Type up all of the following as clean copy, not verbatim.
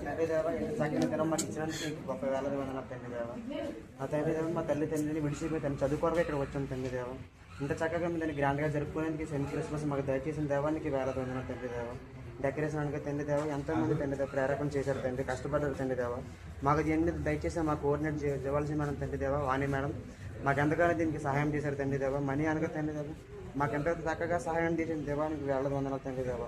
తండ్రి దేవ చక్కని దినం మాకు ఇచ్చినందుకు గొప్ప వేలది వందనాలు తండ్రి దేవ. మా తండ్రి దేవ మా తల్లి తండ్రిని విడిచిపోయి తను చదువుకోవడం ఇక్కడ వచ్చాం తండ్రి దేవ. ఇంత చక్కగా మేము దాన్ని గ్రాండ్గా జరుపుకోవడానికి సెంట్ క్రిస్మస్ మాకు దయచేసిన దేవానికి వేలది వందనాలు తండ్రి దేవ. డెకరేషన్ అనగా తండ్రి దేవ ఎంతోమంది తండ్రి దేవ ప్రేరకం చేశారు తండ్రి, కష్టపడ్డారు తండ్రి దేవ. మాకు దీన్ని దయచేసి మాకు కోఆర్డినేట్ చేయవలసిన మేడం తండ్రి దేవ, వాణి మేడం మాకు ఎంతగానో దీనికి సహాయం చేశారు తండ్రి దేవ. మనీ అనగా తండ్రి దేవ మాకు ఎంత చక్కగా సహాయం చేసిన దేవానికి వేలది వందనాలు తండ్రి దేవ.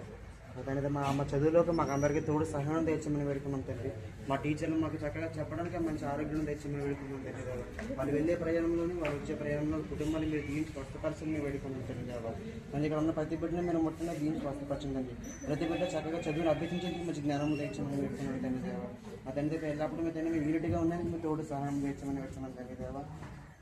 తండ్రి మా చదువులోకి మాకు అందరికీ తోడు సహాయం తెచ్చమని వేడుకున్నాం తండ్రి. మా టీచర్లు మాకు చక్కగా చెప్పడానికి మంచి ఆరోగ్యం తెచ్చమని వేడుకున్నాం తండ్రి దేవ. వాళ్ళు వెళ్ళే ప్రయాణంలోని వాళ్ళు వచ్చే ప్రయాణంలో కుటుంబాన్ని మీరు దీనికి స్వస్థపరచని వేడుకున్నాం తండ్రి దేవ. మరి ఇక్కడ ఉన్న ప్రతి బిడ్డని మీరు ముట్టంగా దీనికి స్వస్థపరచండి. ప్రతి బిడ్డ చక్కగా చదువును అభ్యసించేందుకు మంచి జ్ఞానం తెచ్చమని వేడుకున్నాం తండ్రి దేవ. మా తండ్రి ఎల్లప్పుడు మీ తండ్రి యూనిట్గా ఉండడానికి మీరు తోడు సహాయం తెచ్చమని వేడుకున్నాం తండ్రి దేవ.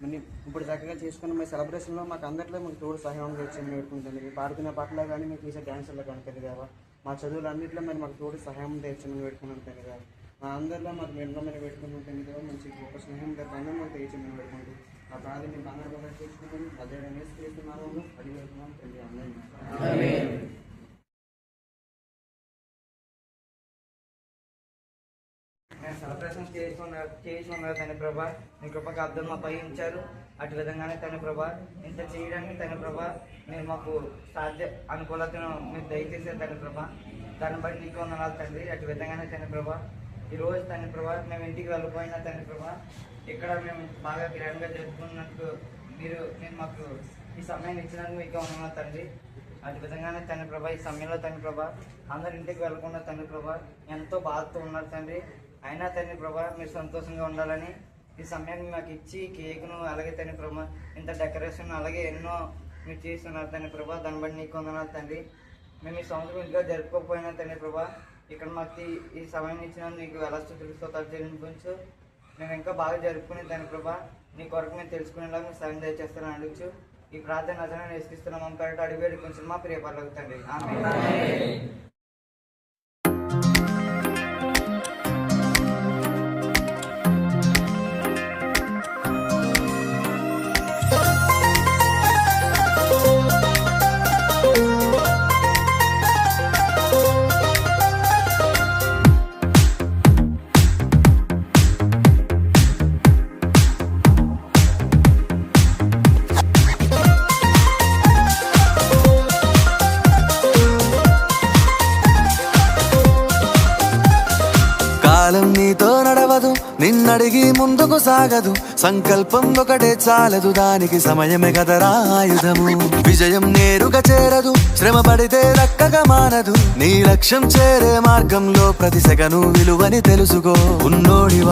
మరి ఇప్పుడు చక్కగా చేసుకున్న మీ సెలబ్రేషన్లో మాకు అందరిలో మాకు తోడు సహాయం తెచ్చమని వేడుకుంటుంది. మీరు పాడుకునే పాటలో కానీ మీకు చేసే డ్యాన్సుల్లో కానీ తండ్రి దేవ. మా చదువులు అన్నింటిలో మరి మాకు తోడు సహాయం తెచ్చమని వేడుకున్నాను తండ్రి దేవ. మా అందరిలో మాకు మీరు మీద పెట్టుకున్నాం తండ్రి దేవ. మంచి గొప్ప స్నేహం బంధం మాకు తెచ్చమని వేడుకుంటుంది. ఆ ప్రాంతం మీరు బంగారు చేసుకుంటాను అదే చేస్తున్నాను అడిగి వెళ్తున్నాం తండ్రి అందరినీ. నేను సెలబ్రేషన్ చేసి ఉన్నారు తన ప్రభా. మీ కృపకు అర్థం మాపై ఉంచారు. అటు విధంగానే తన ప్రభా ఇంత చేయడానికి తన ప్రభా మీరు మాకు అనుకూలతను మీరు దయచేసారు తన ప్రభా. దాన్ని బట్టి నీకు వందనాలు తండ్రి. అటు విధంగానే తన ప్రభా ఈరోజు తన ప్రభా మేము ఇంటికి వెళ్ళిపోయినా తన ప్రభా ఇక్కడ మేము బాగా గ్రాండ్గా జరుపుకున్నట్టు మీరు మాకు ఈ సమయాన్ని ఇచ్చినందుకు మీకు వందనాలు తండ్రి. అటు విధంగానే తండ్రి ప్రభా ఈ సమయంలో తండ్రి ప్రభా అందరి ఇంటికి వెళ్ళకుండా తండ్రి ప్రభా ఎంతో బాధతో ఉన్నారు తండ్రి. అయినా తండ్రి ప్రభా మీరు సంతోషంగా ఉండాలని ఈ సమయాన్ని మాకు ఇచ్చి కేకును అలాగే తండ్రి ప్రభా ఇంత డెకరేషన్ అలాగే ఎన్నో మీరు చేస్తున్నారు తండ్రి ప్రభా. దాన్ని బట్టి నీకు వందనాలు తండ్రి. మేము ఈ సంవత్సరం ఇంట్లో జరుపుకోకపోయినా తండ్రి ప్రభా ఇక్కడ మాకు ఈ సమయం ఇచ్చిన నీకు ఎలా స్థుతులు చెల్లించు. మేము ఇంకా బాగా జరుపుకునే తండ్రి ప్రభా నీ కొరకు మేము తెలుసుకునేలాగా మీరు సాయం దయచేస్తారని అడుగుచు ఈ ప్రార్థన నజరేయుడైన యేసుక్రీస్తు నామమున అడిగి వేడుకొంచున్నాము మా ప్రియ పరలోక తండ్రి. ఆమేన్. కాలం నీతో నడవదు, నిన్నడిగి ముందుకు సాగదు. సంకల్పం ఒకటే చాలదు, దానికి సమయమే కదరా ఆయుధము. విజయం నేరుగా చేరదు, శ్రమ పడితే దక్కగా మానదు. నీ లక్ష్యం చేరే మార్గంలో ప్రతి సెకను విలువని తెలుసుకో. ఉన్నోడి